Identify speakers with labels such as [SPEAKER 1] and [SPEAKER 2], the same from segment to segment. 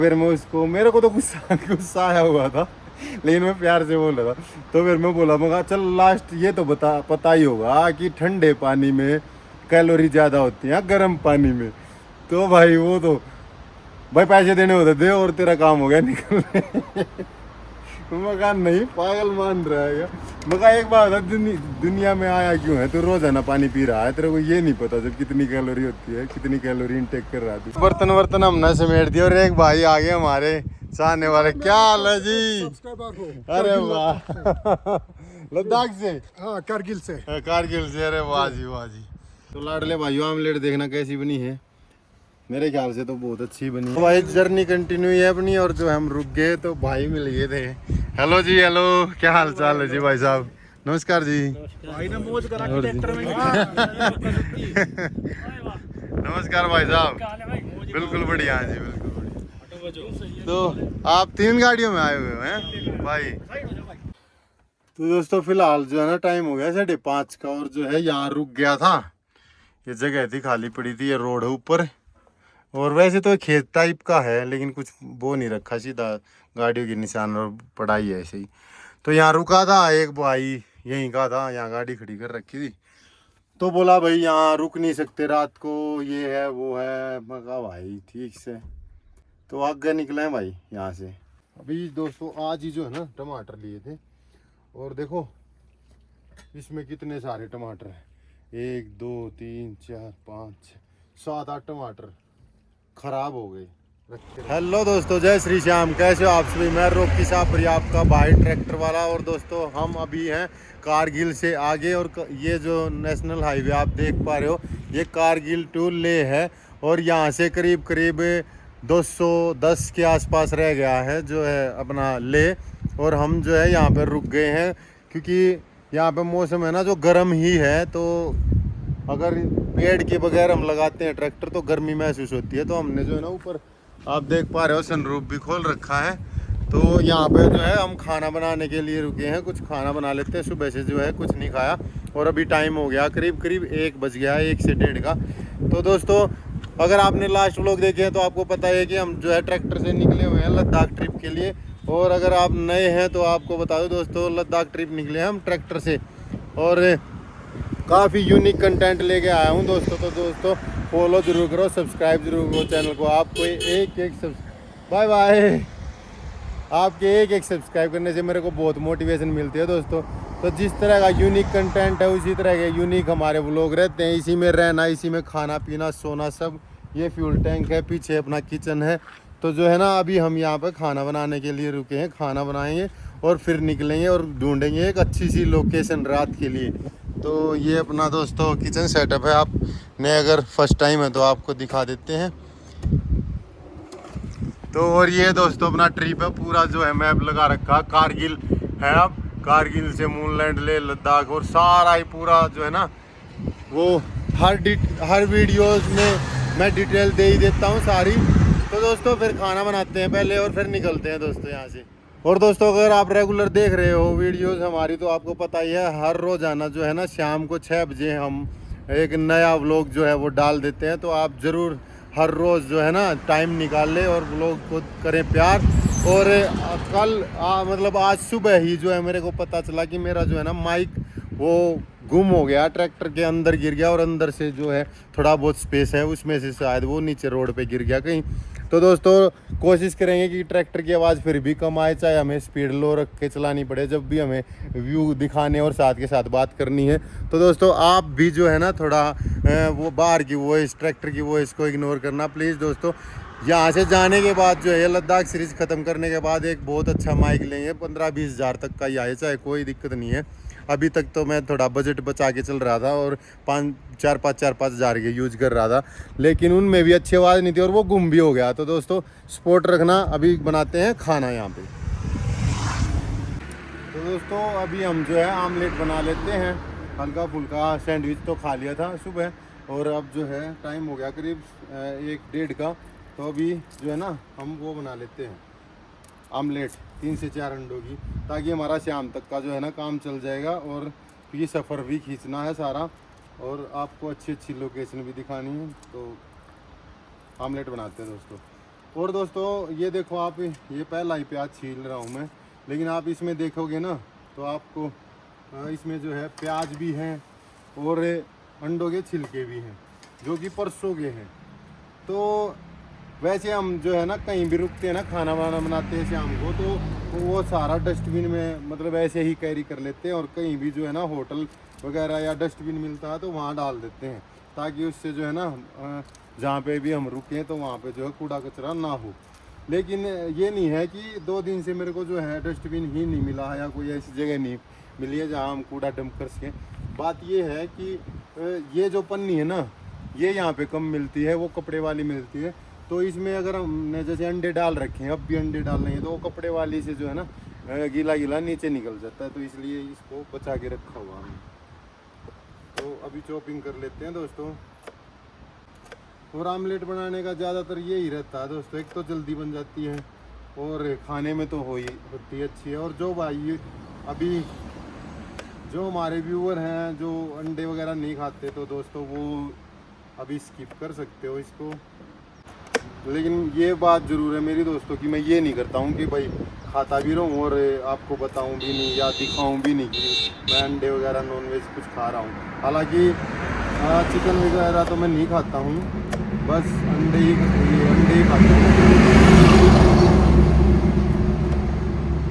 [SPEAKER 1] फिर मैं उसको, मेरे को तो गुस्सा गुस्सा आया हुआ था, लेकिन मैं प्यार से बोल रहा था। तो फिर मैं बोला, मगा चल लास्ट ये तो पता ही होगा कि ठंडे पानी में कैलोरी ज़्यादा होती है गर्म पानी में। तो भाई वो तो भाई पैसे देने होते दे और तेरा काम हो गया निकलने। मगा नहीं, पागल मान रहा है क्या? मगा एक बात बता, दुनिया में आया क्यों है? तो रोजाना पानी पी रहा है, तेरे को ये नहीं पता जब कितनी कैलोरी होती है, कितनी कैलोरी इनटेक कर रहा है। बर्तन वर्तन हमने समेट दिया और एक भाई आ गए हमारे चाहने वाले। क्या हाल है जी? अरे वाह, लद्दाख से?
[SPEAKER 2] हाँ, कारगिल से।
[SPEAKER 1] कारगिल से, अरे वाह जी वाह जी। तो लाडले भाइयों, आमलेट देखना कैसी बनी है। मेरे ख्याल से तो बहुत अच्छी बनी है। भाई जर्नी कंटिन्यू है अपनी, और जो हम रुक गए तो भाई मिल गए थे। हेलो जी, हेलो, क्या हाल चाल है जी भाई साहब? नमस्कार जी।
[SPEAKER 2] भाई ने मौज करा के ट्रैक्टर में।
[SPEAKER 1] नमस्कार भाई साहब, बिल्कुल बढ़िया जी, बिल्कुल बढ़िया। तो आप 3 गाड़ियों में आए हुए हैं भाई? तो दोस्तों फिलहाल जो है ना टाइम हो गया 5:30 का, और जो है यहाँ रुक गया था। ये जगह थी खाली पड़ी थी, ये रोड है ऊपर, और वैसे तो खेत टाइप का है, लेकिन कुछ वो नहीं रखा, सीधा गाड़ियों के निशान और पड़ाई है ऐसे ही। तो यहाँ रुका था एक भाई, यहीं का था, यहाँ गाड़ी खड़ी कर रखी थी। तो बोला भाई यहाँ रुक नहीं सकते रात को, ये है वो है। मैं कहा भाई ठीक से, तो आगे निकले हैं भाई यहाँ से। अभी दोस्तों आज ही जो है ना टमाटर लिए थे, और देखो इसमें कितने सारे टमाटर हैं। 1 2 3 4 5 6 7 8 टमाटर खराब हो गए। हेलो दोस्तों, जय श्री श्याम, कैसे हो आप सभी? मैं रोकी साहब, आपका भाई ट्रैक्टर वाला। और दोस्तों हम अभी हैं कारगिल से आगे, और ये जो नेशनल हाईवे आप देख पा रहे हो, ये कारगिल टू लेह है, और यहाँ से करीब करीब 210 के आसपास रह गया है जो है अपना लेह। और हम जो है यहाँ पर रुक गए हैं, क्योंकि यहाँ पे मौसम है ना जो गर्म ही है। तो अगर पेड़ के बगैर हम लगाते हैं ट्रैक्टर तो गर्मी महसूस होती है। तो हमने जो है ना ऊपर आप देख पा रहे हो सनरूफ भी खोल रखा है। तो यहाँ पे जो है हम खाना बनाने के लिए रुके हैं, कुछ खाना बना लेते हैं। सुबह से जो है कुछ नहीं खाया, और अभी टाइम हो गया करीब करीब 1 बज गया है, 1 से 1:30 का। तो दोस्तों अगर आपने लास्ट व्लॉग देखे हैं तो आपको पता है कि हम जो है ट्रैक्टर से निकले हुए हैं लद्दाख ट्रिप के लिए। और अगर आप नए हैं तो आपको बता दो दोस्तों, लद्दाख ट्रिप निकले हैं हम ट्रैक्टर से, और काफ़ी यूनिक कंटेंट लेके आया हूँ दोस्तों। तो दोस्तों फॉलो जरूर करो, सब्सक्राइब जरूर करो चैनल को। आपको एक बाय बाय, आपके एक सब्सक्राइब करने से मेरे को बहुत मोटिवेशन मिलती है दोस्तों। तो जिस तरह का यूनिक कंटेंट है उसी तरह के यूनिक हमारे व्लॉग रहते हैं। इसी में रहना, इसी में खाना पीना सोना सब। ये फ्यूल टैंक है, पीछे अपना किचन है। तो जो है ना अभी हम यहाँ पर खाना बनाने के लिए रुके हैं, खाना बनाएंगे और फिर निकलेंगे और ढूंढेंगे एक अच्छी सी लोकेशन रात के लिए। तो ये अपना दोस्तों किचन सेटअप है। आप ने अगर फर्स्ट टाइम है तो आपको दिखा देते हैं। तो और ये दोस्तों अपना ट्रिप है पूरा, जो है मैप लगा रखा, कारगिल है। अब कारगिल से मूनलैंड ले लद्दाख, और सारा ही पूरा जो है ना वो हर वीडियोस में मैं डिटेल दे ही देता हूँ सारी। तो दोस्तों फिर खाना बनाते हैं पहले और फिर निकलते हैं दोस्तों यहाँ से। और दोस्तों अगर आप रेगुलर देख रहे हो वीडियोस हमारी तो आपको पता ही है, हर रोज़ाना जो है ना शाम को 6 बजे हम एक नया व्लॉग जो है वो डाल देते हैं। तो आप ज़रूर हर रोज़ जो है ना टाइम निकाल ले और व्लॉग को करें प्यार। और कल मतलब आज सुबह ही जो है मेरे को पता चला कि मेरा जो है ना माइक वो गुम हो गया, ट्रैक्टर के अंदर गिर गया, और अंदर से जो है थोड़ा बहुत स्पेस है उसमें से शायद वो नीचे रोड पे गिर गया कहीं। तो दोस्तों कोशिश करेंगे कि ट्रैक्टर की आवाज़ फिर भी कम आए, चाहे हमें स्पीड लो रख के चलानी पड़े जब भी हमें व्यू दिखाने और साथ के साथ बात करनी है। तो दोस्तों आप भी जो है ना थोड़ा वो बाहर की वॉइस, ट्रैक्टर की वॉइस को इग्नोर करना प्लीज़ दोस्तों। यहाँ से जाने के बाद जो है लद्दाख सीरीज़ ख़त्म करने के बाद एक बहुत अच्छा माइक लेंगे, 15-20 हज़ार तक का ही आए, चाहे कोई दिक्कत नहीं है। अभी तक तो मैं थोड़ा बजट बचा के चल रहा था और 4-5 हज़ार के यूज कर रहा था, लेकिन उनमें भी अच्छी आवाज़ नहीं थी और वो गुम भी हो गया। तो दोस्तों सपोर्ट रखना। अभी बनाते हैं खाना यहाँ पे। तो दोस्तों अभी हम जो है आमलेट बना लेते हैं, हल्का फुल्का सैंडविच तो खा लिया था सुबह, और अब जो है टाइम हो गया करीब 1-1:30 का। तो अभी जो है ना हम वो बना लेते हैं आमलेट 3 से 4 अंडों की, ताकि हमारा शाम तक का जो है ना काम चल जाएगा। और ये सफ़र भी खींचना है सारा, और आपको अच्छी अच्छी लोकेशन भी दिखानी है। तो आमलेट बनाते हैं दोस्तों। और दोस्तों ये देखो आप, ये पहला ही प्याज छील रहा हूँ मैं, लेकिन आप इसमें देखोगे ना तो आपको इसमें जो है प्याज भी है और अंडों के छिलके भी हैं जो कि परसों के हैं। तो वैसे हम जो है ना कहीं भी रुकते हैं ना, खाना वाना बनाते हैं शाम को, तो वो सारा डस्टबिन में मतलब ऐसे ही कैरी कर लेते हैं, और कहीं भी जो है ना होटल वगैरह या डस्टबिन मिलता है तो वहाँ डाल देते हैं, ताकि उससे जो है ना जहाँ पे भी हम रुकें तो वहाँ पे जो है कूड़ा कचरा ना हो। लेकिन ये नहीं है कि 2 दिन से मेरे को जो है डस्टबिन ही नहीं मिला या कोई ऐसी जगह नहीं मिली है जहाँ हम कूड़ा डंप कर सकें। बात ये है कि ये जो पन्नी है ना, ये यहाँ पे कम मिलती है, वो कपड़े वाली मिलती है। तो इसमें अगर हमने जैसे अंडे डाल रखे हैं, अब भी अंडे डाल रहे हैं, तो वो कपड़े वाली से जो है ना गीला गीला नीचे निकल जाता है, तो इसलिए इसको बचा के रखा हुआ हमने। तो अभी चॉपिंग कर लेते हैं दोस्तों। और आमलेट बनाने का ज़्यादातर यही रहता है दोस्तों, एक तो जल्दी बन जाती है और खाने में तो होती अच्छी है। और जो भाई अभी जो हमारे व्यूअर हैं जो अंडे वगैरह नहीं खाते, तो दोस्तों वो अभी स्किप कर सकते हो इसको। लेकिन ये बात ज़रूर है मेरी दोस्तों कि मैं ये नहीं करता हूँ कि भाई खाता भी रहूँ और आपको बताऊँ भी नहीं या दिखाऊँ भी नहीं कि मैं अंडे वगैरह नॉनवेज कुछ खा रहा हूँ। हालांकि चिकन वगैरह तो मैं नहीं खाता हूँ, बस अंडे ही खाता हूँ।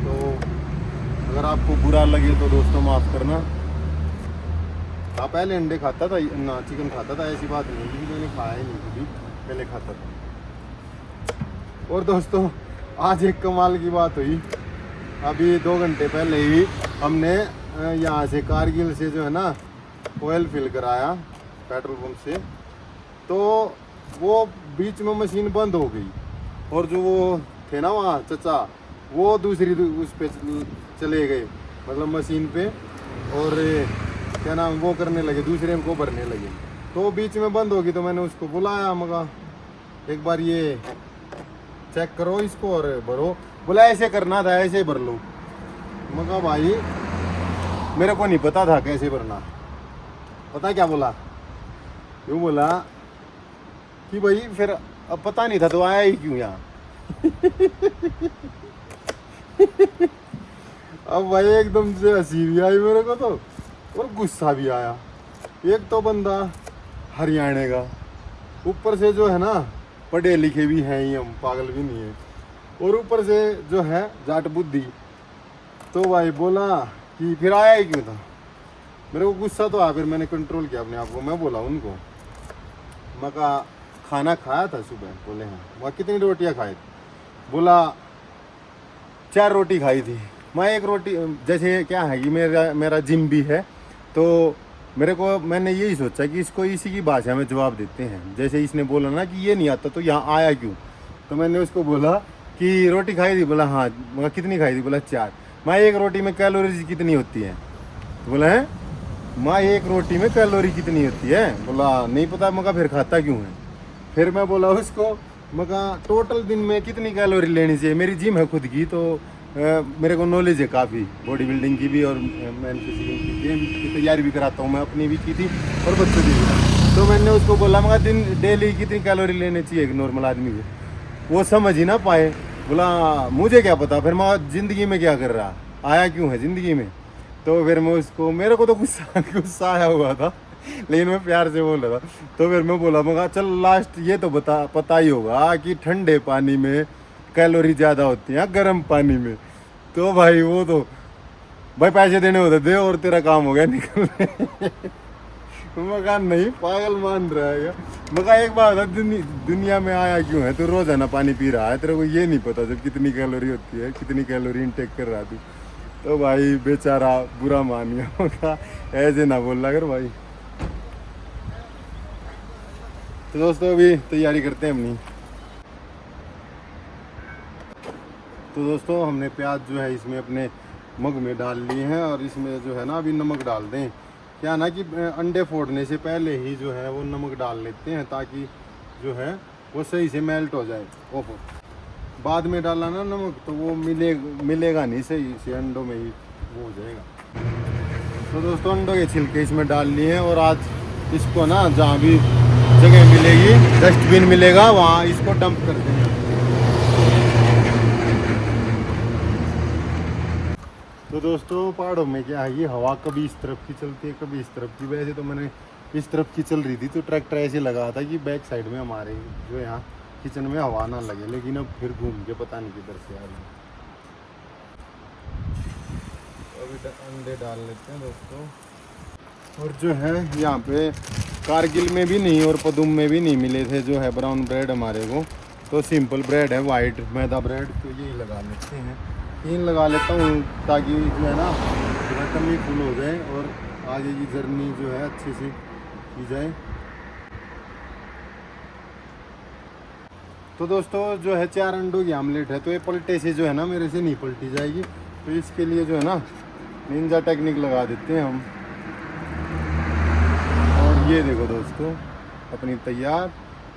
[SPEAKER 1] तो अगर आपको बुरा लगे तो दोस्तों माफ़ करना। हाँ, पहले अंडे खाता था ना, चिकन खाता था, ऐसी बात नहीं है, मैंने खाया ही नहीं कभी, पहले खाता था। और दोस्तों आज एक कमाल की बात हुई, अभी 2 घंटे पहले ही हमने यहाँ से कारगिल से जो है ना ऑयल फिल कराया पेट्रोल पंप से, तो वो बीच में मशीन बंद हो गई और जो वो थे ना वहाँ चचा, वो दूसरी उस पे चले गए, मतलब मशीन पे, और क्या नाम वो करने लगे, दूसरे को भरने लगे। तो बीच में बंद होगी तो मैंने उसको बुलाया, मगा एक बार ये चेक करो इसको और भरो। बोला ऐसे करना था, ऐसे भर लो। मगा भाई मेरे को नहीं पता था कैसे भरना। पता क्या बोला? यूँ बोला कि भाई फिर अब पता नहीं था तो आया ही क्यों यहाँ। अब भाई एकदम से हंसी भी आई मेरे को तो, और गुस्सा भी आया। एक तो बंदा हरियाणा का, ऊपर से जो है ना पढ़े लिखे भी हैं ही, हम पागल भी नहीं है, और ऊपर से जो है जाट बुद्धि। तो भाई बोला कि फिर आया ही क्यों था। मेरे को गुस्सा तो आया, फिर मैंने कंट्रोल किया अपने आप को। मैं बोला उनको, मैं कहा खाना खाया था सुबह? बोले हाँ। वहाँ कितनी रोटियाँ खाई? बोला 4 रोटी खाई थी। मैं 1 रोटी, जैसे क्या है कि मेरा जिम भी है, तो मैंने यही सोचा कि इसको इसी की भाषा में जवाब देते हैं। जैसे इसने बोला ना कि ये नहीं आता तो यहाँ आया क्यों, तो मैंने उसको बोला कि रोटी खाई थी? बोला हाँ। बोला कितनी खाई थी? बोला 4। मैं 1 रोटी में कैलोरीज कितनी होती है? तो बोला है माँ 1 रोटी में कैलोरी कितनी होती है? बोला नहीं पता। मगर फिर खाता क्यों है? फिर मैं बोला उसको, मगर टोटल दिन में कितनी कैलोरी लेनी चाहिए? मेरी जिम है खुद की, तो मेरे को नॉलेज है काफ़ी बॉडी बिल्डिंग की भी, और मैं फिजिकल की गेम की तैयारी भी कराता हूँ। मैं अपनी भी की थी और बच्चों की भी। तो मैंने उसको बोला मगर दिन डेली कितनी कैलोरी लेनी चाहिए एक नॉर्मल आदमी को? वो समझ ही ना पाए। बोला मुझे क्या पता। फिर मैं ज़िंदगी में क्या कर रहा, आया क्यों है ज़िंदगी में? तो फिर मैं उसको, मेरे को तो गुस्सा आया हुआ था, लेकिन मैं प्यार से बोल रहा था। तो फिर मैं बोला मगा चल लास्ट ये तो पता ही होगा कि ठंडे पानी में कैलोरी ज़्यादा होती है गर्म पानी में। तो भाई वो तो भाई पैसे देने होते दे और तेरा काम हो गया निकलने। मगा नहीं पागल मान रहा है। मगा एक बात है, दुनिया में आया क्यों है? तू रोजाना पानी पी रहा है, तेरे को ये नहीं पता जब कितनी कैलोरी होती है, कितनी कैलोरी इनटेक कर रहा तू। तो भाई बेचारा बुरा मान गया। मगा ऐसे ना बोल रहा कर भाई। तो दोस्तों अभी तैयारी करते हैं अपनी। तो दोस्तों हमने प्याज जो है इसमें अपने मग में डाल लिए हैं, और इसमें जो है ना अभी नमक डाल दें। क्या ना कि अंडे फोड़ने से पहले ही जो है वो नमक डाल लेते हैं, ताकि जो है वो सही से मेल्ट हो जाए। ओहो, बाद में डाला ना नमक तो वो मिलेगा नहीं सही से, अंडों में ही वो हो जाएगा। तो दोस्तों अंडों के छिलके इसमें डाल लिए हैं, और आज इसको ना जहाँ भी जगह मिलेगी, डस्टबिन मिलेगा, वहाँ इसको डंप कर देंगे। तो दोस्तों पहाड़ों में क्या है, ये हवा कभी इस तरफ की चलती है कभी इस तरफ की। वैसे तो मैंने इस तरफ की चल रही थी तो ट्रैक्टर ऐसे लगा था कि बैक साइड में हमारे जो यहाँ किचन में हवा ना लगे, लेकिन अब फिर घूम के पता नहीं किधर से आ रही है। अभी अंडे डाल लेते हैं दोस्तों। और जो है यहाँ पे कारगिल में भी नहीं और पदुम में भी नहीं मिले थे जो है ब्राउन ब्रेड हमारे को, तो सिंपल ब्रेड है वाइट मैदा ब्रेड, तो यही लगा लेते हैं। 3 लगा लेता हूँ ताकि जो है ना बटन भी फुल हो जाए और आगे की जर्नी जो है अच्छे से की जाए। तो दोस्तों जो है 4 अंडों की आमलेट है, तो ये पलटे से जो है ना मेरे से नहीं पलटी जाएगी, तो इसके लिए जो है ना निंजा टेक्निक लगा देते हैं हम। और ये देखो दोस्तों अपनी तैयार।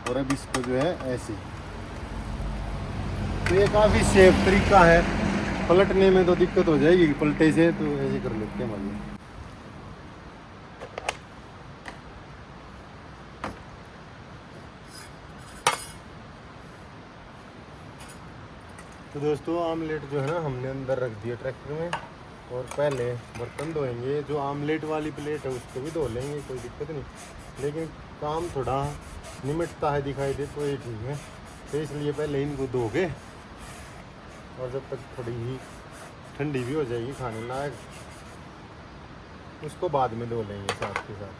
[SPEAKER 1] और अब इसको जो है ऐसे, तो ये काफ़ी सेफ तरीका है, पलटने में तो दिक्कत हो जाएगी पलटे से, तो ऐसे कर लेते हैं भाई। तो दोस्तों आमलेट जो है ना हमने अंदर रख दिया ट्रैक्टर में, और पहले बर्तन धोएंगे। जो आमलेट वाली प्लेट है उसको भी धो लेंगे, कोई दिक्कत नहीं, लेकिन काम थोड़ा निमटता है दिखाई दे तो ये ठीक है। तो इसलिए पहले इनको धो के, और जब तक थोड़ी ही ठंडी भी हो जाएगी खाने लायक, उसको बाद में धो लेंगे साथ के साथ।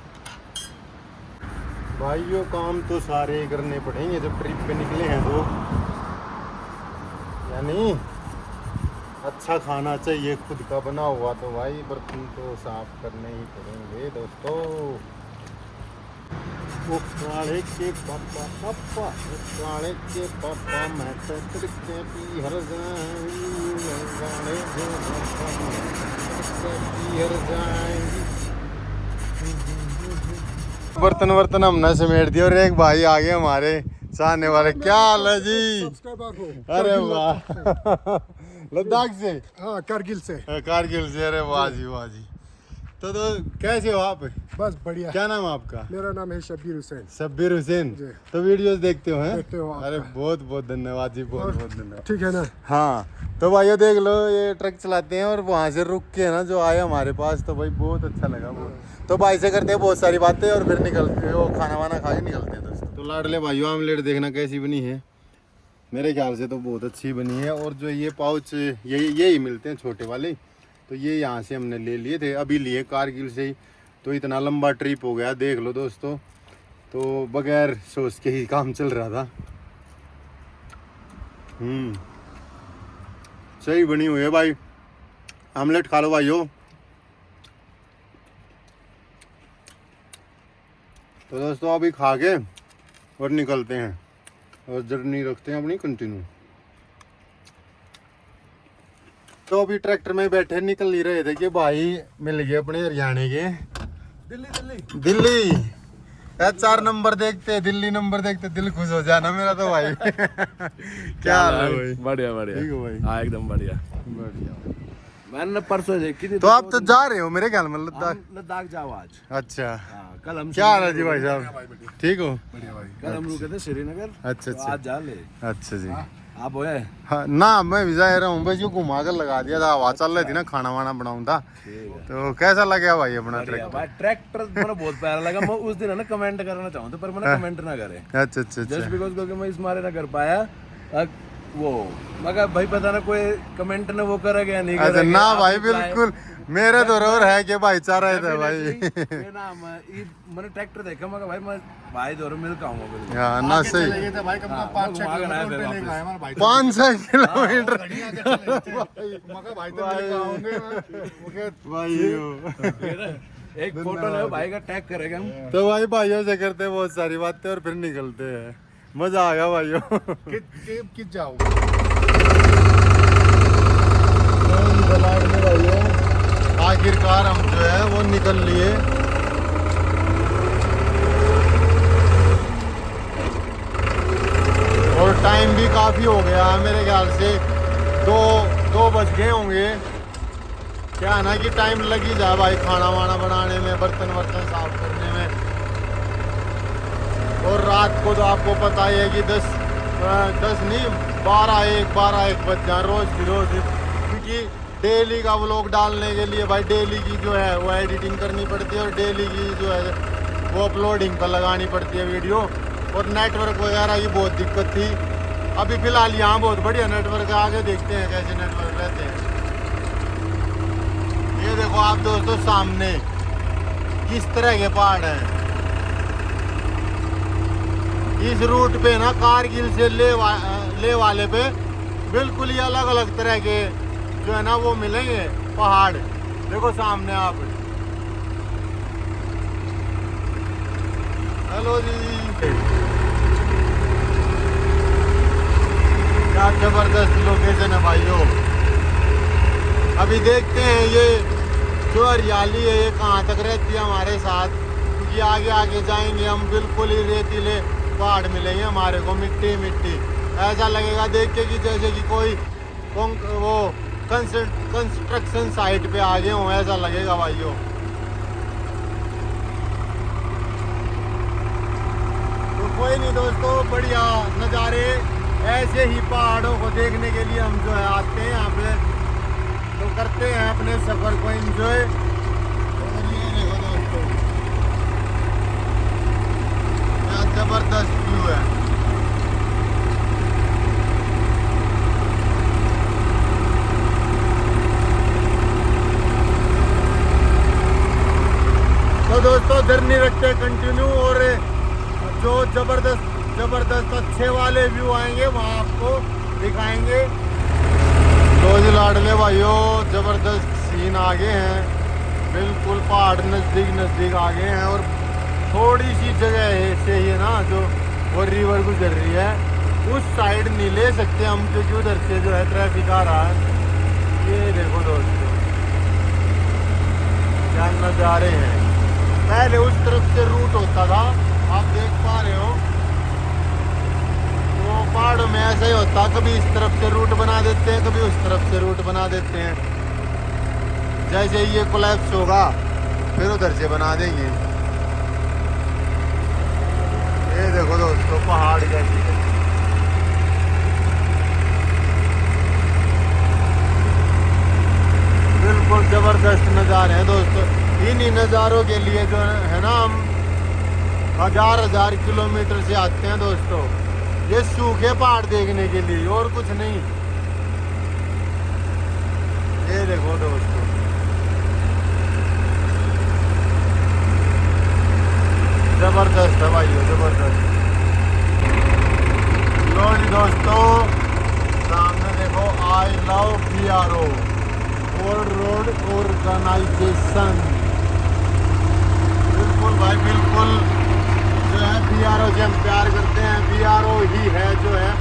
[SPEAKER 1] भाइयों काम तो सारे करने पड़ेंगे जब ट्रिप पे निकले हैं, तो यानी अच्छा खाना चाहिए खुद का बना हुआ, तो भाई बर्तन तो साफ करने ही पड़ेंगे दोस्तों। वो काले के पापा पापा, वो काले के पापा मैं तो के पी हर जाएंगी। बर्तन वर्तन हमने समेट दिया और एक भाई आ गए हमारे चाहने वाले। क्या हाल है जी? अरे वाह लद्दाख से?
[SPEAKER 2] हाँ कारगिल से।
[SPEAKER 1] कारगिल से, अरे वाह जी वाह जी। तो कैसे हो आप?
[SPEAKER 2] बस बढ़िया।
[SPEAKER 1] क्या नाम है आपका?
[SPEAKER 2] मेरा नाम है शब्बीर हुसैन।
[SPEAKER 1] शब्बीर हुसैन। तो वीडियोस देखते हो हैं?
[SPEAKER 2] देखते हो आप।
[SPEAKER 1] अरे बहुत बहुत धन्यवाद जी, बहुत बहुत धन्यवाद।
[SPEAKER 2] ठीक है ना?
[SPEAKER 1] हाँ तो भाइयों देख लो ये ट्रक चलाते हैं और वहाँ से रुक के ना जो आए हमारे पास, तो भाई बहुत अच्छा लगा बहुत। तो भाई से करते हैं बहुत सारी बातें और फिर निकलते हैं, वो खाना वाना खा के निकलते हैं दोस्तों। तो लाडले भाइयों आमलेट देखना कैसी बनी है, मेरे ख्याल से तो बहुत अच्छी बनी है। और जो ये पाउच यही मिलते हैं छोटे वाले, तो ये यहाँ से हमने ले लिए थे, अभी लिए कारगिल से ही। तो इतना लंबा ट्रिप हो गया देख लो दोस्तों, तो बगैर सोच के ही काम चल रहा था। सही बनी हुई है भाई, आमलेट खा लो भाइयों। तो दोस्तों अभी खा के और निकलते हैं और जर्नी रखते हैं अपनी कंटिन्यू। तो अभी ट्रैक्टर में बैठे निकल ही रहे थे कि भाई मिल गए अपने हरियाणा के। दिल्ली 4 नंबर देखते, दिल्ली नंबर देखते दिल खुश हो जाना मेरा तो भाई। क्या हाल है भाई?
[SPEAKER 3] बढ़िया बढ़िया।
[SPEAKER 1] ठीक हो भाई?
[SPEAKER 3] हाँ एकदम बढ़िया
[SPEAKER 1] बढ़िया।
[SPEAKER 3] मैंने परसों देखी थी।
[SPEAKER 1] तो आप तो जा रहे हो मेरे ख्याल में लद्दाख?
[SPEAKER 3] लद्दाख जाओ आज।
[SPEAKER 1] अच्छा
[SPEAKER 3] हाँ, कल हम
[SPEAKER 1] क्या हाल है जी भाई साहब? ठीक हो?
[SPEAKER 3] कल हम रुके थे श्रीनगर।
[SPEAKER 1] अच्छा
[SPEAKER 3] तो
[SPEAKER 1] अच्छा
[SPEAKER 3] आज जा ले।
[SPEAKER 1] अच्छा जी।
[SPEAKER 3] आप होए?
[SPEAKER 1] हाँ ना मैं भी जा रहा हूँ, बस यूँ घुमा कर लगा दिया था, हवा चल रही थी ना, खाना वाना बनाऊँ था। तो कैसा लगा भाई अपना
[SPEAKER 3] बढ़िया
[SPEAKER 1] ट्रैक्टर?
[SPEAKER 3] भाई ट्रैक्टर मुझे बहुत प्यारा लगा। मैं उस दिन है ना कमेंट करना चाहूँ पर मैंने कमेंट ना करे,
[SPEAKER 1] अच्छा अच्छा
[SPEAKER 3] जस्ट
[SPEAKER 1] अच्छा।
[SPEAKER 3] बिकॉज क्योंकि मैं इस मारे ना कर पाया। वो मगर भाई पता ना कोई कमेंट ने वो करेगा या नहीं
[SPEAKER 1] अच्छा
[SPEAKER 3] करेगा।
[SPEAKER 1] ना
[SPEAKER 3] आप
[SPEAKER 1] भाई
[SPEAKER 3] reply-
[SPEAKER 1] बिल्कुल मेरे तो रोर है कि भाईचारा है था भाई।
[SPEAKER 3] ये ना मैंने ट्रैक्टर देखा मगर भाई मैं भाई दोनों मिल के आऊंगा बिल्कुल।
[SPEAKER 1] हाँ ना सही।
[SPEAKER 2] भाई कम से कम 5-6 किलोमीटर पहले गए हमारे भाई।
[SPEAKER 1] 500 किलोमीटर
[SPEAKER 2] भाई तो आओगे
[SPEAKER 3] एक फोटो ले भाई का टैग करेगा हम।
[SPEAKER 1] तो भाई भाइयों से करते हैं बहुत सारी बातें और फिर निकलते हैं। मजा आ गया भाइयों।
[SPEAKER 2] कित जाओ
[SPEAKER 1] भाइयों आखिरकार हम जो है वो निकल लिए। और टाइम भी काफी हो गया है मेरे ख्याल से 2 बज गए होंगे। क्या है ना कि टाइम लग ही जाए भाई खाना वाना बनाने में, बर्तन वर्तन साफ करने में। और रात को तो आपको पता ही है कि 10 नहीं 12-1 बज जाए रोज की रोज, क्योंकि डेली का व्लॉग डालने के लिए भाई डेली की जो है वो एडिटिंग करनी पड़ती है और डेली की जो है वो अपलोडिंग पर लगानी पड़ती है वीडियो। और नेटवर्क वगैरह की बहुत दिक्कत थी। अभी फिलहाल यहाँ बहुत बढ़िया नेटवर्क है, आगे देखते हैं कैसे नेटवर्क रहते हैं। ये देखो आप दोस्तों सामने किस तरह के पहाड़ हैं। इस रूट पे ना कारगिल से ले वाले पे बिल्कुल ही अलग अलग तरह के जो है ना वो मिलेंगे पहाड़। देखो सामने आप। हेलो जी, क्या जबरदस्त लोकेशन है भाइयों। अभी देखते हैं ये जो हरियाली है ये कहाँ तक रहती है हमारे साथ, क्योंकि आगे आगे जाएंगे हम बिल्कुल ही रेतीले पहाड़ मिलेंगे हमारे को, मिट्टी मिट्टी। ऐसा लगेगा देख के कि जैसे कि कोई वो कंस्ट्रक्शन साइट पे आ गए हों, ऐसा लगेगा भाइयों। तो कोई नहीं दोस्तों, बढ़िया नज़ारे ऐसे ही पहाड़ों को देखने के लिए हम जो है आते हैं यहाँ पे, तो करते हैं अपने सफर को एंजॉय। और ये देखो दोस्तों क्या जबरदस्त व्यू है। तो दोस्तों जर्नी रखते हैं कंटिन्यू, और जो जबरदस्त अच्छे वाले व्यू आएंगे वहाँ आपको दिखाएंगे। तो जी लाडले भाइयों जबरदस्त सीन आगे हैं, बिल्कुल पहाड़ नज़दीक आगे हैं। और थोड़ी सी जगह है से ही ना जो वो रिवर गुजर रही है, उस साइड नहीं ले सकते हम क्योंकि उधर से जो है ट्रैफिक आ रहा है। ये देखो दोस्तों क्या नज़ारे हैं। पहले उस तरफ से रूट होता था, आप देख पा रहे हो। तो पहाड़ों में ऐसा ही होता, कभी इस तरफ से रूट बना देते हैं, कभी उस तरफ से रूट बना देते हैं। जैसे ये कोलैप्स होगा फिर उधर से बना देंगे। ये देखो दोस्तों पहाड़ कैसी है। बिल्कुल जबरदस्त नज़ारे हैं दोस्तों। इन्हीं नज़ारों के लिए जो है ना हम हजार किलोमीटर से आते हैं दोस्तों, ये सूखे पहाड़ देखने के लिए, और कुछ नहीं। ये देखो दोस्तों जबरदस्त है भाइयों, जबरदस्त। लो जी दोस्तों सामने देखो I love PRO world road organisation. बिल्कुल भाई बिल्कुल जो है PRO से हम प्यार करते हैं। PRO ही है जो है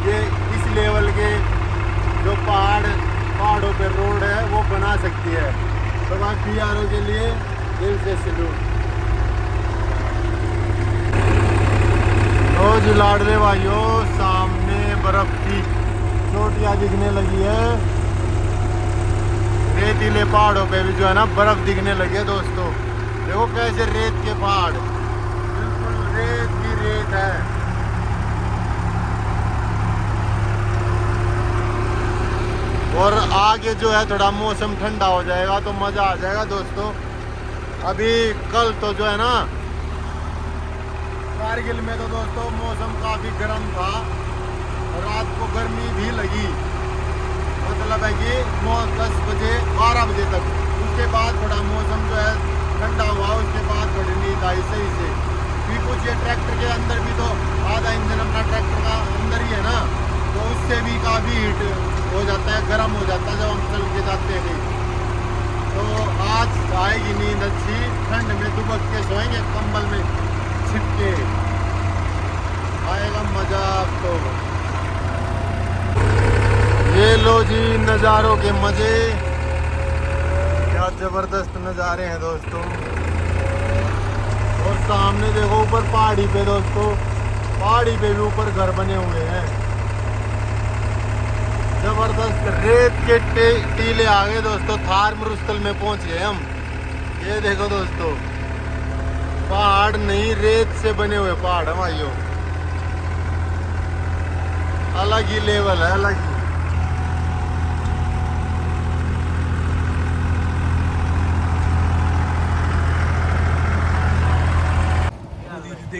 [SPEAKER 1] ये इस लेवल के जो पहाड़ों पे रोड है वो बना सकती है। तो भाई PRO के लिए दिल से सैल्यूट। तो जी लाडले भाइयों सामने बर्फ की चोटियाँ दिखने लगी है, रेतीले पहाड़ों पे भी जो है ना बर्फ दिखने लगी है दोस्तों। देखो कैसे रेत के पहाड़, बिल्कुल रेत ही रेत है। और आगे जो है थोड़ा मौसम ठंडा हो जाएगा तो मज़ा आ जाएगा दोस्तों। अभी कल तो जो है ना कारगिल में तो दोस्तों मौसम काफ़ी गर्म था, रात को गर्मी भी लगी, मतलब है कि 10 बजे 12 बजे तक। उसके बाद थोड़ा मौसम जो है ठंडा हुआ, उसके बाद थोड़ी नींद आई सही से। फिर कुछ ये ट्रैक्टर के अंदर भी तो आधा इंजन अपना ट्रैक्टर का अंदर ही है ना, तो उससे भी काफ़ी हीट हो जाता है, गर्म हो जाता है जब हम चल के जाते हैं कहीं। तो आज आएगी नींद अच्छी, ठंड में दुबक के सोएंगे कंबल में छिपके, आएगा मजा आपको। ये लो जी नज़ारों के मज़े, क्या ज़बरदस्त नज़ारे हैं दोस्तों। और सामने देखो ऊपर पहाड़ी पे दोस्तों, पहाड़ी पे भी ऊपर घर बने हुए हैं, जबरदस्त रेत के टीले आ गए दोस्तों। थार मरुस्थल में पहुंच गए हम। ये देखो दोस्तों पहाड़ नहीं रेत से बने हुए पहाड़ है भाइयों, अलग ही लेवल है, अलग ही।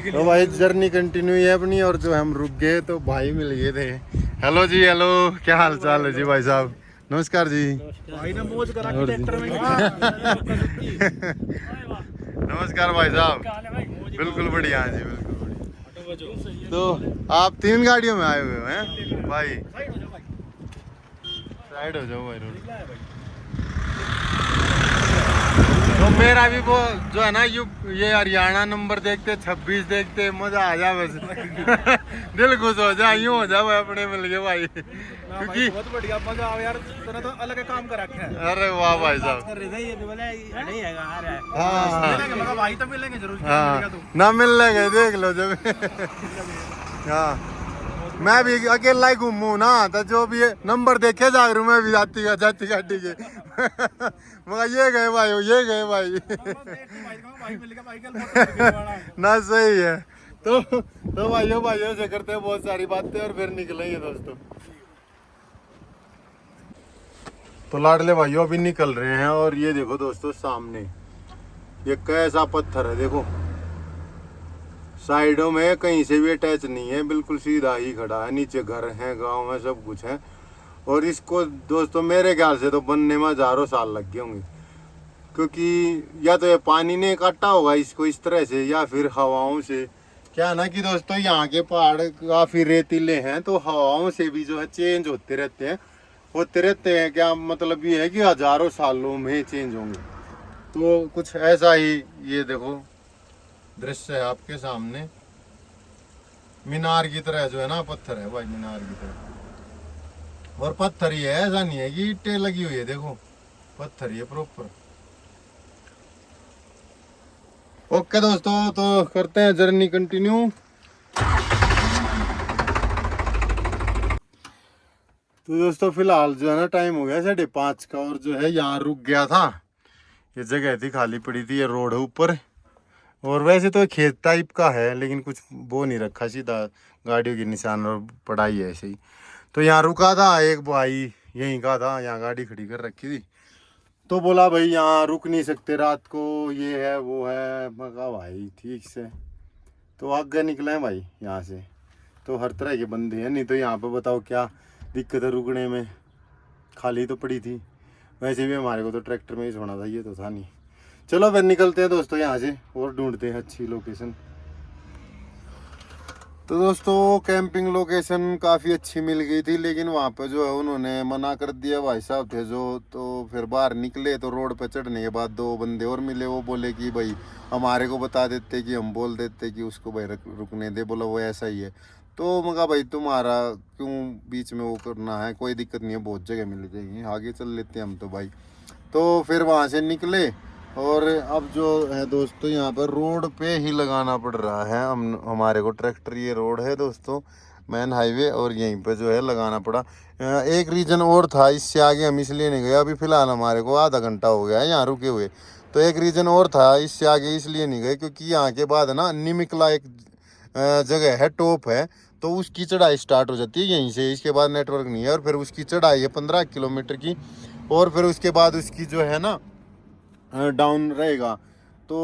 [SPEAKER 1] तो भाई जर्नी कंटिन्यू है अपनी, और जो हम रुक गए तो भाई मिल गए थे। हेलो जी, हेलो, क्या हाल चाल है जी भाई साहब? नमस्कार जी।
[SPEAKER 3] भाई ने मौज करा ट्रैक्टर में।
[SPEAKER 1] नमस्कार भाई साहब, बिल्कुल बढ़िया है जी, बिल्कुल बढ़िया। तो आप 3 गाड़ियों में आए हुए हो हैं भाई? साइड हो जाओ भाई रोड। तो मेरा भी वो जो है ना ये हरियाणा नंबर देखते 26 देखते मजा आ जा बस। दिल खुश हो जा, यूं हो जा भाई अपने मिल गए भाई, क्योंकि
[SPEAKER 3] बहुत बढ़िया मजा आ यार, तूने तो अलग काम कर रखा है।
[SPEAKER 1] अरे वाह भाई साहब।
[SPEAKER 3] कर रहे थे ये बोले नहीं है आ रहा है।
[SPEAKER 1] हाँ
[SPEAKER 3] मिलेंगे मगर भाई तो मिलेंगे जरूर।
[SPEAKER 1] हाँ, ना मिल लेंगे देख लो जब। हाँ, मैं भी अकेला ही घूमू ना, तो जो भी नंबर देखे जा रहा हूँ मैं भी जाती गाड़ी के। मगर ये गए भाई, ये गए भाई। ना सही है। तो भाइयों से करते हैं बहुत सारी बातें और फिर निकलेंगे दोस्तों। तो लाडले भाइयों अभी निकल रहे हैं, और ये देखो दोस्तों सामने ये कैसा पत्थर है, देखो साइडों में कहीं से भी अटैच नहीं है, बिल्कुल सीधा ही खड़ा है। नीचे घर है, गांव है, सब कुछ है। और इसको दोस्तों मेरे ख्याल से तो बनने में हजारों साल लग गए होंगे, क्योंकि या तो ये पानी ने काटा होगा इसको इस तरह से, या फिर हवाओं से। क्या है ना कि दोस्तों यहाँ के पहाड़ काफी रेतीले हैं, तो हवाओं से भी जो है चेंज होते रहते हैं। क्या मतलब ये है कि हजारों सालों में चेंज होंगे। तो कुछ ऐसा ही ये देखो दृश्य है आपके सामने, मीनार की तरह जो है ना पत्थर है भाई, मीनार की तरह। और पत्थर ही है, ऐसा नहीं है कि ईंटें लगी हुई है, देखो पत्थर ही है प्रॉपर। ओके दोस्तों, तो करते हैं जर्नी कंटिन्यू। तो दोस्तों फिलहाल जो है ना टाइम हो गया 5:30 का, और जो है यहाँ रुक गया था। ये जगह थी खाली पड़ी थी, ये रोड है ऊपर, और वैसे तो खेत टाइप का है, लेकिन कुछ वो नहीं रखा, सीधा गाड़ियों के निशान और पड़ाई है ऐसे ही। तो यहाँ रुका था एक भाई, यहीं का था, यहाँ गाड़ी खड़ी कर रखी थी। तो बोला भाई यहाँ रुक नहीं सकते रात को, ये है वो है। मैं कहा भाई ठीक से, तो आगे निकले हैं भाई यहाँ से। तो हर तरह के बंदे हैं, नहीं तो यहाँ पे बताओ क्या दिक्कत है रुकने में, खाली तो पड़ी थी। वैसे भी हमारे को तो ट्रैक्टर में ही सोना था, ये तो था नहीं। चलो फिर निकलते हैं दोस्तों यहाँ से, और ढूंढते हैं अच्छी लोकेशन। तो दोस्तों कैंपिंग लोकेशन काफ़ी अच्छी मिल गई थी, लेकिन वहाँ पे जो है उन्होंने मना कर दिया, भाई साहब थे जो। तो फिर बाहर निकले तो रोड पे चढ़ने के बाद 2 बंदे और मिले, वो बोले कि भाई हमारे को बता देते कि हम बोल देते कि उसको भाई रुकने दे, बोला वो ऐसा ही है। तो मगा भाई तुम्हारा क्यों बीच में वो करना है, कोई दिक्कत नहीं है, बहुत जगह मिल जाएगी, आगे चल लेते हैं हम तो भाई। तो फिर वहाँ से निकले, और अब जो है दोस्तों यहाँ पर रोड पे ही लगाना पड़ रहा है हमारे को ट्रैक्टर। ये रोड है दोस्तों मेन हाईवे, और यहीं पे जो है लगाना पड़ा। एक रीजन और था, इससे आगे हम इसलिए नहीं गए, अभी फ़िलहाल हमारे को आधा घंटा हो गया है यहाँ रुके हुए। तो एक रीज़न और था, इससे आगे इसलिए नहीं गए क्योंकि यहाँ के बाद ना निमिकला एक जगह है, टॉप है, तो उसकी चढ़ाई स्टार्ट हो जाती है यहीं से। इसके बाद नेटवर्क नहीं है, और फिर उसकी चढ़ाई है 15 किलोमीटर की, और फिर उसके बाद उसकी जो है ना डाउन रहेगा। तो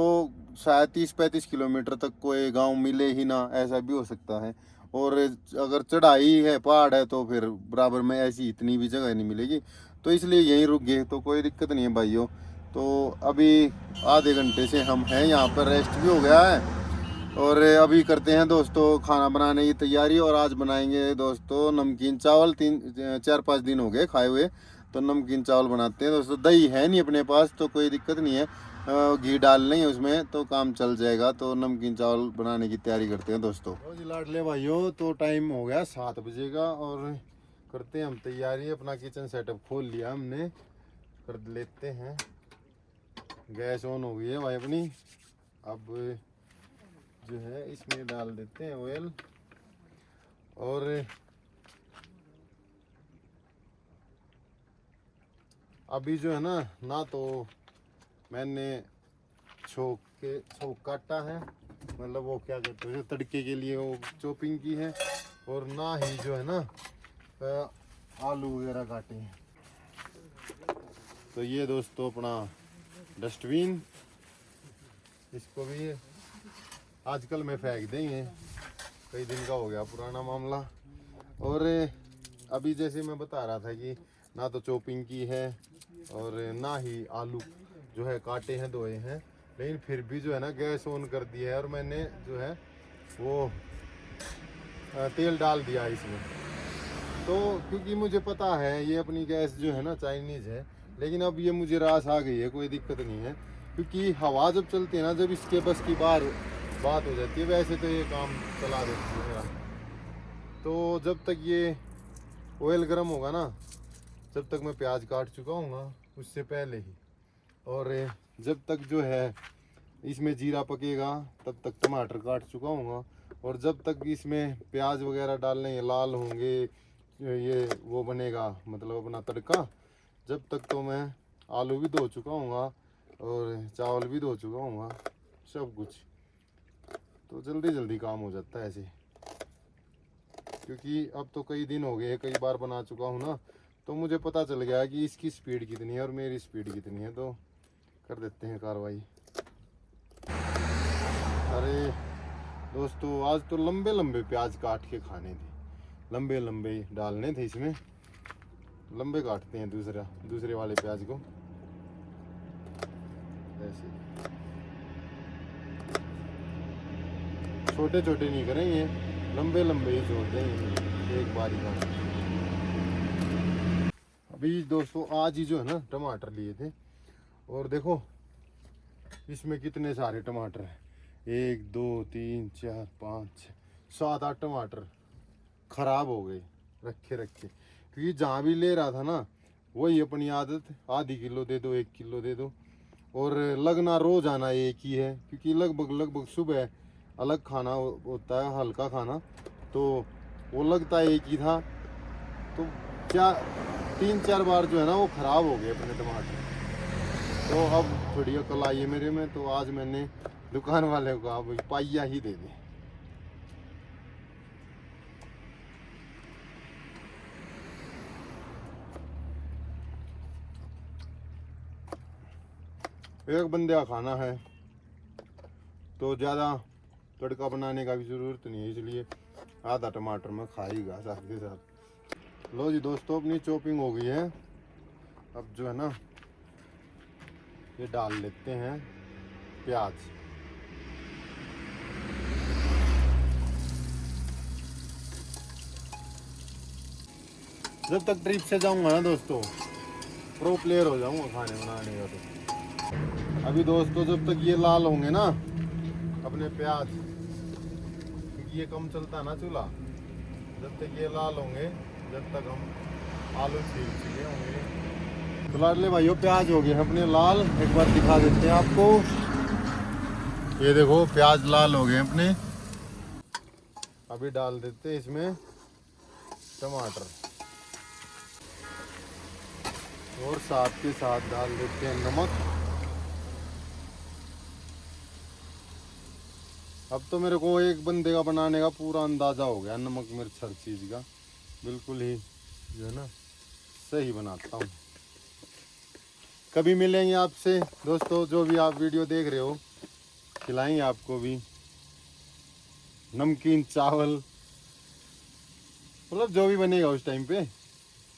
[SPEAKER 1] शायद 30-35 किलोमीटर तक कोई गांव मिले ही ना, ऐसा भी हो सकता है। और अगर चढ़ाई है, पहाड़ है, तो फिर बराबर में ऐसी इतनी भी जगह नहीं मिलेगी। तो इसलिए यहीं रुक गए, तो कोई दिक्कत नहीं है भाइयों। तो अभी आधे घंटे से हम हैं यहाँ पर, रेस्ट भी हो गया है, और अभी करते हैं दोस्तों खाना बनाने की तैयारी। और आज बनाएंगे दोस्तों नमकीन चावल, 4-5 दिन हो गए खाए हुए, तो नमकीन चावल बनाते हैं दोस्तों। दही है नहीं अपने पास, तो कोई दिक्कत नहीं है, घी डाल लेंगे उसमें तो काम चल जाएगा। तो नमकीन चावल बनाने की तैयारी करते हैं दोस्तों। जी लाडले भाइयों, तो टाइम हो गया 7 बजे का, और करते हैं हम तैयारी। अपना किचन सेटअप खोल लिया हमने, कर लेते हैं। गैस ऑन हो गई है भाई अपनी। अब जो है इसमें डाल देते हैं ऑयल, और अभी जो है ना तो मैंने छोक काटा है, मतलब वो क्या कहते हैं तड़के के लिए वो चॉपिंग की है, और ना ही जो है ना आलू वगैरह काटे हैं। तो ये दोस्तों अपना डस्टबिन, इसको भी आजकल में फेंक देंगे, कई दिन का हो गया पुराना मामला। और अभी जैसे मैं बता रहा था कि ना तो चॉपिंग की है और ना ही आलू जो है काटे हैं धोए हैं, लेकिन फिर भी जो है ना गैस ऑन कर दिया है और मैंने जो है वो तेल डाल दिया इसमें। तो क्योंकि मुझे पता है ये अपनी गैस जो है ना चाइनीज़ है, लेकिन अब ये मुझे रास आ गई है, कोई दिक्कत नहीं है। क्योंकि हवा जब चलती है ना, जब इसके बस की बात हो जाती है, वैसे तो ये काम चला देती है मेरा। तो जब तक ये ऑयल गर्म होगा ना, जब तक मैं प्याज काट चुका हूँ उससे पहले ही, और जब तक जो है इसमें जीरा पकेगा तब तक टमाटर काट चुका हूँ, और जब तक इसमें प्याज वगैरह डालने ये लाल होंगे, ये वो बनेगा मतलब अपना तड़का, जब तक तो मैं आलू भी धो चुका हूँ और चावल भी धो चुका हूँ, सब कुछ। तो जल्दी जल्दी काम हो जाता है ऐसे, क्योंकि अब तो कई दिन हो गए, कई बार बना चुका हूँ ना, तो मुझे पता चल गया कि इसकी स्पीड कितनी है और मेरी स्पीड कितनी है, तो कर देते हैं कार्रवाई। अरे दोस्तों, आज तो लंबे लंबे प्याज काट के खाने थे, लंबे लंबे डालने थे इसमें, लंबे काटते हैं दूसरे वाले प्याज को ऐसे, छोटे छोटे नहीं करेंगे, लंबे लंबे ही छोड़ देंगे एक बारी का। अभी दोस्तों आज ही जो है ना टमाटर लिए थे, और देखो इसमें कितने सारे टमाटर हैं, 1 2 3 4 5 6 7 8 टमाटर खराब हो गए रखे रखे। क्योंकि जहाँ भी ले रहा था ना, वही अपनी आदत, आधी किलो दे दो, 1 किलो दे दो, और लगना रोज आना एक ही है। क्योंकि लगभग सुबह अलग खाना होता है, हल्का खाना, तो वो लगता एक ही था, तो 3-4 बार जो है ना वो ख़राब हो गए अपने टमाटर। तो अब थोड़ी अकल आई है मेरे में, तो आज मैंने दुकान वाले को कहा भाई पाइया ही दे दे। एक बंदे का खाना है तो ज़्यादा तड़का बनाने का भी ज़रूरत नहीं है, इसलिए आधा टमाटर में खाएगा साथ के साथ। लो जी दोस्तों, अपनी चॉपिंग हो गई है, अब जो है ना ये डाल लेते हैं प्याज। जब तक ट्रिप से जाऊंगा ना दोस्तों, प्रो प्लेयर हो जाऊंगा खाने बनाने का। तो अभी दोस्तों जब तक ये लाल होंगे ना अपने प्याज, क्योंकि ये कम चलता ना चूल्हा, जब तक ये लाल होंगे, जब तक हम आलू छील चुके होंगे। तो लाडले भाइयों प्याज हो गए अपने लाल, एक बार दिखा देते हैं आपको, ये देखो प्याज लाल हो गए अपने। अभी डाल देते हैं इसमें टमाटर, और साथ के साथ डाल देते हैं नमक। अब तो मेरे को एक बंदे का बनाने का पूरा अंदाज़ा हो गया, नमक मिर्च हर चीज़ का बिल्कुल ही जो है ना सही बनाता हूँ। कभी मिलेंगे आपसे दोस्तों, जो भी आप वीडियो देख रहे हो, खिलाएंगे आपको भी नमकीन चावल, मतलब जो भी बनेगा उस टाइम पे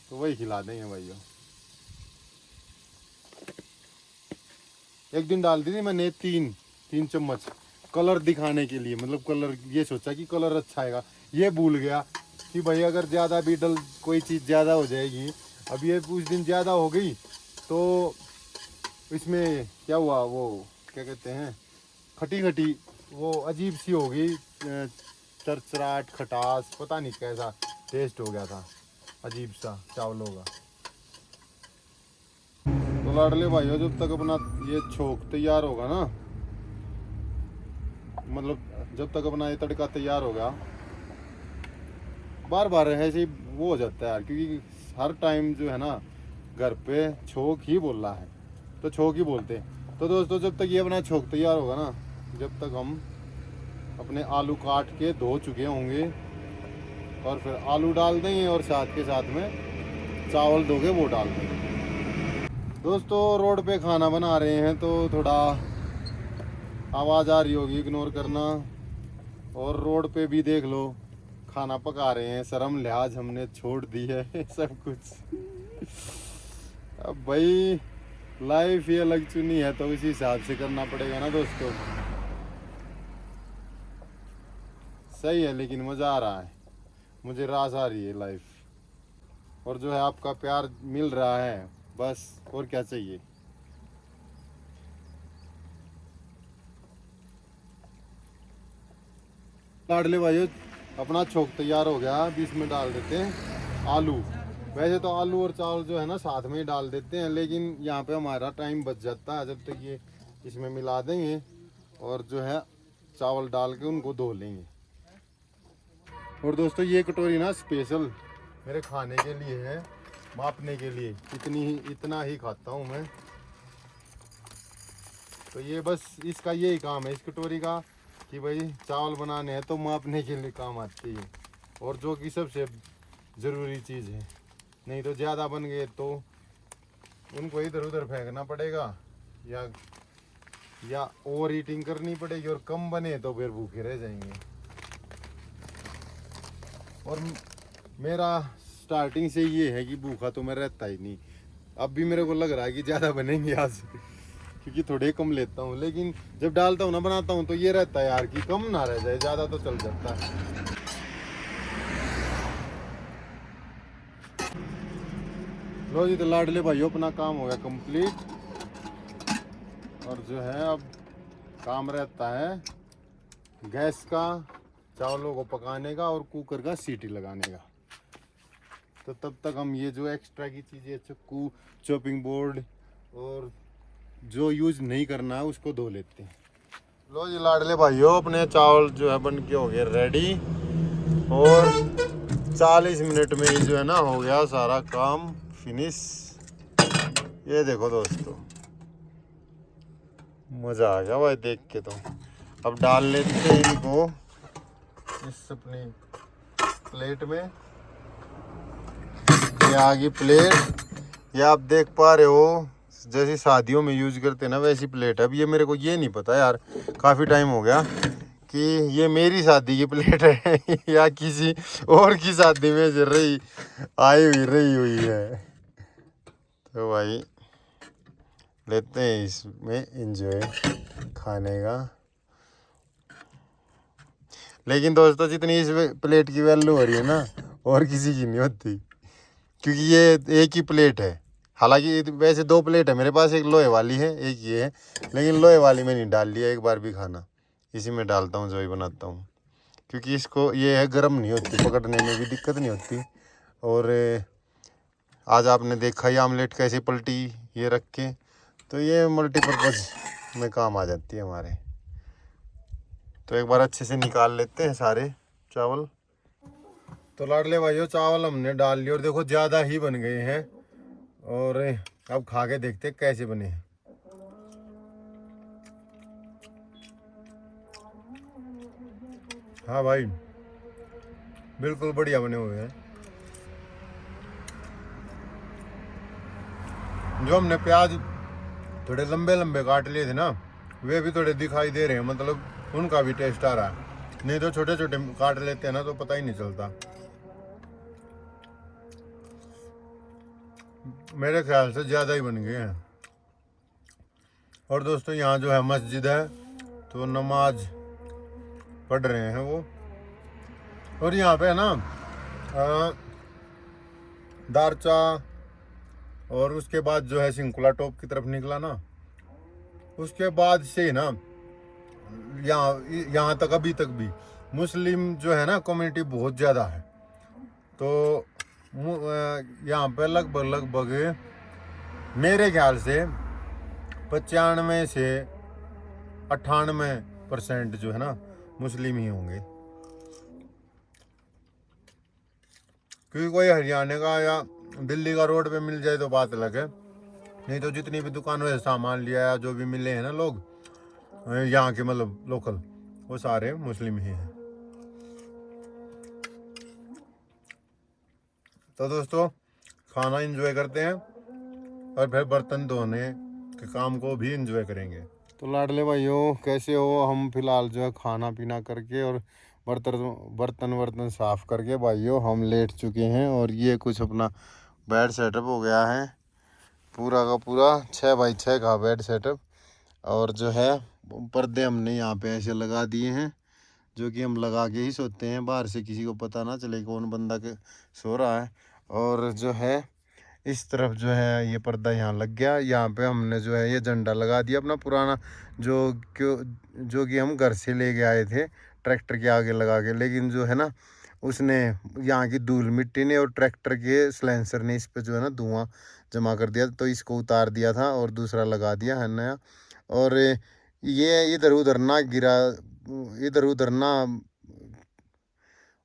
[SPEAKER 1] तो वही खिला देंगे भाइयों। एक दिन डाल दी थी मैंने 3 चम्मच कलर दिखाने के लिए, मतलब कलर ये सोचा कि कलर अच्छा आएगा, ये भूल गया कि भाई अगर ज़्यादा भी कोई चीज़ ज़्यादा हो जाएगी। अब ये कुछ दिन ज़्यादा हो गई तो इसमें क्या हुआ, वो क्या कहते हैं, खटी खटी वो अजीब सी हो गई, चरचराट खटास, पता नहीं कैसा टेस्ट हो गया था, अजीब सा चावलों का। तो लाडले भाइयों जब तक अपना ये छोंक तैयार होगा ना, मतलब जब तक अपना ये तड़का तैयार होगा, बार बार ऐसे ही वो हो जाता है यार, क्योंकि हर टाइम जो है ना घर पे छोंक ही बोल रहा है तो छोंक ही बोलते हैं। तो दोस्तों जब तक ये अपना छोंक तैयार होगा ना, जब तक हम अपने आलू काट के धो चुके होंगे और फिर आलू डाल देंगे, और साथ के साथ में चावल धोके वो डाल देंगे। दोस्तों रोड पे खाना बना रहे हैं तो थोड़ा आवाज़ आ रही होगी, इग्नोर करना, और रोड पे भी देख लो खाना पका रहे हैं, शर्म लिहाज हमने छोड़ दी है सब कुछ। अब भाई लाइफ ये अलग चुनी है तो इसी हिसाब से करना पड़ेगा ना दोस्तों। सही है लेकिन मज़ा आ रहा है, मुझे रास आ रही है लाइफ। और जो है आपका प्यार मिल रहा है, बस और क्या चाहिए। लाडले भाइयों अपना छोक तैयार हो गया। अभी इसमें डाल देते हैं आलू। वैसे तो आलू और चावल जो है ना साथ में ही डाल देते हैं, लेकिन यहाँ पे हमारा टाइम बच जाता है जब तक ये इसमें मिला देंगे और जो है चावल डाल के उनको धो लेंगे। और दोस्तों ये कटोरी ना स्पेशल मेरे खाने के लिए है, मापने के लिए। इतना ही खाता हूँ मैं। तो ये बस इसका यही काम है इस कटोरी का कि भाई चावल बनाने हैं तो मापने के लिए काम आती है, और जो कि सबसे ज़रूरी चीज़ है। नहीं तो ज़्यादा बन गए तो उनको इधर उधर फेंकना पड़ेगा या ओवर ईटिंग करनी पड़ेगी, और कम बने तो फिर भूखे रह जाएंगे। और मेरा स्टार्टिंग से ये है कि भूखा तो मैं रहता ही नहीं। अब भी मेरे को लग रहा है कि ज़्यादा बनेंगे आज, क्योंकि थोड़े कम लेता हूँ, लेकिन जब डालता हूँ ना बनाता हूँ तो ये रहता है यार कि कम ना रह जाए, ज़्यादा तो चल जाता है। लो जी तो लाडले भाइयों अपना काम हो गया कंप्लीट। और जो है अब काम रहता है गैस का, चावलों को पकाने का और कुकर का सीटी लगाने का। तो तब तक हम ये जो एक्स्ट्रा की चीज़ें, चक्कू, चॉपिंग बोर्ड और जो यूज़ नहीं करना है उसको धो लेते हैं। लो जी लाडले भाइयों अपने चावल जो है बन के हो गए रेडी, और 40 मिनट में ही जो है ना हो गया सारा काम फिनिश। ये देखो दोस्तों मज़ा आ गया भाई देख के। तो अब डाल लेते हैं इनको इस अपनी प्लेट में। ये आ गई प्लेट, ये आप देख पा रहे हो जैसी शादियों में यूज करते हैं ना वैसी प्लेट है। अब ये मेरे को ये नहीं पता यार, काफ़ी टाइम हो गया कि ये मेरी शादी की प्लेट है या किसी और की शादी में जो रही हुई है। तो भाई लेते हैं इसमें एंजॉय खाने का। लेकिन दोस्तों जितनी इस प्लेट की वैल्यू हो रही है ना और किसी की नहीं होती, क्योंकि ये एक ही प्लेट है। हालांकि वैसे 2 प्लेट है मेरे पास, एक लोहे वाली है एक ये है, लेकिन लोहे वाली में नहीं डाल लिया एक बार भी खाना, इसी में डालता हूँ जो ही बनाता हूँ, क्योंकि इसको ये है गर्म नहीं होती, पकड़ने में भी दिक्कत नहीं होती। और आज आपने देखा ही आमलेट कैसे पलटी ये रख के, तो ये मल्टीपर्पज़ में काम आ जाती है हमारे। तो एक बार अच्छे से निकाल लेते हैं सारे चावल। तो लाडले भाइयों चावल हमने डाल लिए और देखो ज़्यादा ही बन गए हैं, और अब खा के देखते हैं कैसे बने हैं। हाँ भाई बिल्कुल बढ़िया बने हुए हैं। जो हमने प्याज थोड़े लंबे लंबे काट लिए थे ना, वे भी थोड़े दिखाई दे रहे हैं, मतलब उनका भी टेस्ट आ रहा है। नहीं तो छोटे छोटे काट लेते हैं ना तो पता ही नहीं चलता। मेरे ख्याल से ज़्यादा ही बन गए हैं। और दोस्तों यहाँ जो है मस्जिद है, तो नमाज पढ़ रहे हैं वो। और यहाँ पे है ना दारचा, और उसके बाद जो है सिंकुला टॉप की तरफ निकला ना, उसके बाद से ना यहाँ तक अभी तक भी मुस्लिम जो है ना कम्युनिटी बहुत ज़्यादा है। तो यहाँ पे लगभग मेरे ख्याल से 95 से 98% जो है ना मुस्लिम ही होंगे, क्योंकि कोई हरियाणा का या दिल्ली का रोड पे मिल जाए तो बात अलग है, नहीं तो जितनी भी दुकानों से सामान लिया या जो भी मिले हैं ना लोग यहाँ के मतलब लोकल, वो सारे मुस्लिम ही हैं। तो दोस्तों खाना एंजॉय करते हैं और फिर बर्तन धोने के काम को भी एंजॉय करेंगे। तो लाडले भाइयों कैसे हो? हम फिलहाल जो है खाना पीना करके और बर्तन वर्तन साफ करके भाइयों हम लेट चुके हैं। और ये कुछ अपना बेड सेटअप हो गया है, पूरा का पूरा 6x6 का बेड सेटअप। और जो है पर्दे हमने यहाँ पे ऐसे लगा दिए हैं, जो कि हम लगा के ही सोते हैं, बाहर से किसी को पता ना चले कौन बंदा के सो रहा है। और जो है इस तरफ जो है ये पर्दा यहाँ लग गया, यहाँ पे हमने जो है ये झंडा लगा दिया अपना पुराना, जो कि हम घर से ले के आए थे ट्रैक्टर के आगे लगा के। लेकिन जो है ना उसने यहाँ की धूल मिट्टी ने और ट्रैक्टर के सलेंसर ने इस पे जो है ना धुआं जमा कर दिया, तो इसको उतार दिया था और दूसरा लगा दिया है नया। और ये इधर उधर ना गिरा, इधर उधर ना।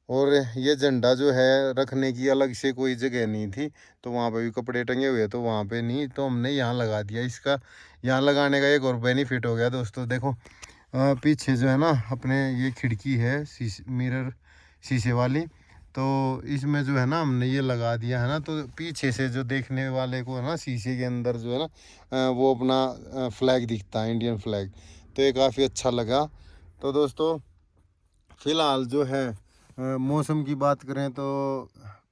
[SPEAKER 1] और ये झंडा जो है रखने की अलग से कोई जगह नहीं थी, तो वहाँ पे भी कपड़े टंगे हुए तो वहाँ पे नहीं, तो हमने यहाँ लगा दिया। इसका यहाँ लगाने का एक और बेनिफिट हो गया दोस्तों, देखो पीछे जो है ना अपने ये खिड़की है मिरर शीशे वाली, तो इसमें जो है ना हमने ये लगा दिया है ना, तो पीछे से जो देखने वाले को है ना शीशे के अंदर जो है ना वो अपना फ्लैग दिखता है, इंडियन फ्लैग। तो ये काफ़ी अच्छा लगा। तो दोस्तों फिलहाल जो है मौसम की बात करें तो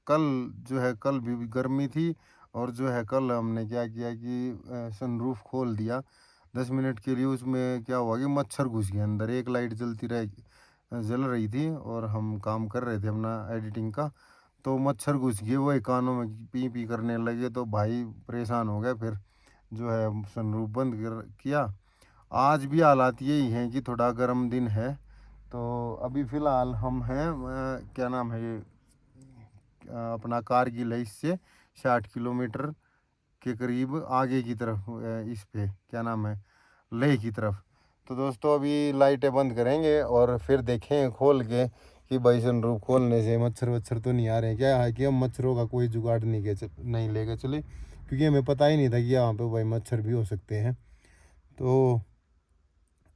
[SPEAKER 1] कल जो है कल भी गर्मी थी। और जो है कल हमने क्या किया कि सनरूफ खोल दिया 10 मिनट के लिए। उसमें क्या हुआ कि मच्छर घुस गया अंदर, एक लाइट जल रही थी और हम काम कर रहे थे अपना एडिटिंग का, तो मच्छर घुस गए, वो कानों में पी पी करने लगे, तो भाई परेशान हो गए। फिर जो है सनरूफ बंद किया। आज भी हालात यही हैं कि थोड़ा गर्म दिन है। तो अभी फ़िलहाल हम हैं क्या नाम है ये अपना कारगिल है, इससे 60 किलोमीटर के करीब आगे की तरफ इस पे क्या नाम है लेह की तरफ। तो दोस्तों अभी लाइटें बंद करेंगे और फिर देखें खोल के कि भाई सनरूफ खोलने से मच्छर वच्छर तो नहीं आ रहे हैं। क्या है कि हम मच्छरों का कोई जुगाड़ नहीं लेके चले, क्योंकि हमें पता ही नहीं था कि यहाँ पे भाई मच्छर भी हो सकते हैं। तो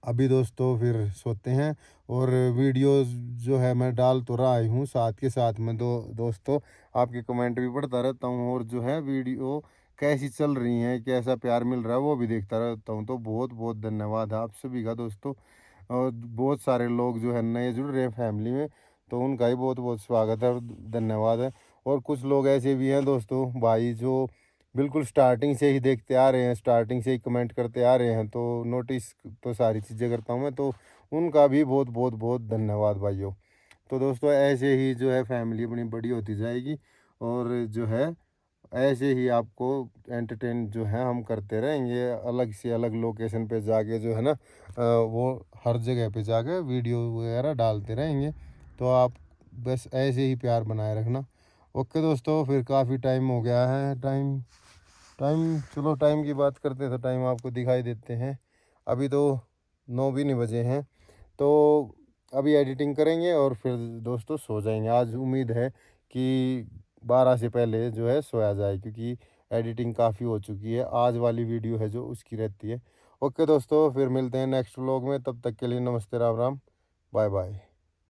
[SPEAKER 1] अभी दोस्तों फिर सोते हैं। और वीडियोस जो है मैं डाल तो रहा ही हूँ, साथ के साथ में दोस्तों आपके कमेंट भी पढ़ता रहता हूँ, और जो है वीडियो कैसी चल रही हैं, कैसा प्यार मिल रहा है वो भी देखता रहता हूँ। तो बहुत बहुत धन्यवाद आप सभी का दोस्तों। और बहुत सारे लोग जो है नए जुड़ रहे हैं फैमिली में, तो उनका ही बहुत बहुत स्वागत है और धन्यवाद है। और कुछ लोग ऐसे भी हैं दोस्तों भाई जो बिल्कुल स्टार्टिंग से ही देखते आ रहे हैं, स्टार्टिंग से ही कमेंट करते आ रहे हैं, तो नोटिस तो सारी चीज़ें करता हूँ मैं, तो उनका भी बहुत बहुत बहुत धन्यवाद भाइयों। तो दोस्तों ऐसे ही जो है फैमिली अपनी बड़ी होती जाएगी, और जो है ऐसे ही आपको एंटरटेन जो है हम करते रहेंगे, अलग से अलग लोकेशन पे जाके जो है ना वो हर जगह पे जाके वीडियो वगैरह डालते रहेंगे। तो आप बस ऐसे ही प्यार बनाए रखना। ओके दोस्तों, फिर काफ़ी टाइम हो गया है, टाइम टाइम चलो टाइम की बात करते हैं तो टाइम आपको दिखाई देते हैं। अभी तो 9 भी नहीं बजे हैं, तो अभी एडिटिंग करेंगे और फिर दोस्तों सो जाएंगे। आज उम्मीद है कि 12 से पहले जो है सोया जाए, क्योंकि एडिटिंग काफ़ी हो चुकी है, आज वाली वीडियो है जो उसकी रहती है। ओके दोस्तों, फिर मिलते हैं नेक्स्ट व्लॉग में, तब तक के लिए नमस्ते, राम राम, बाय बाय।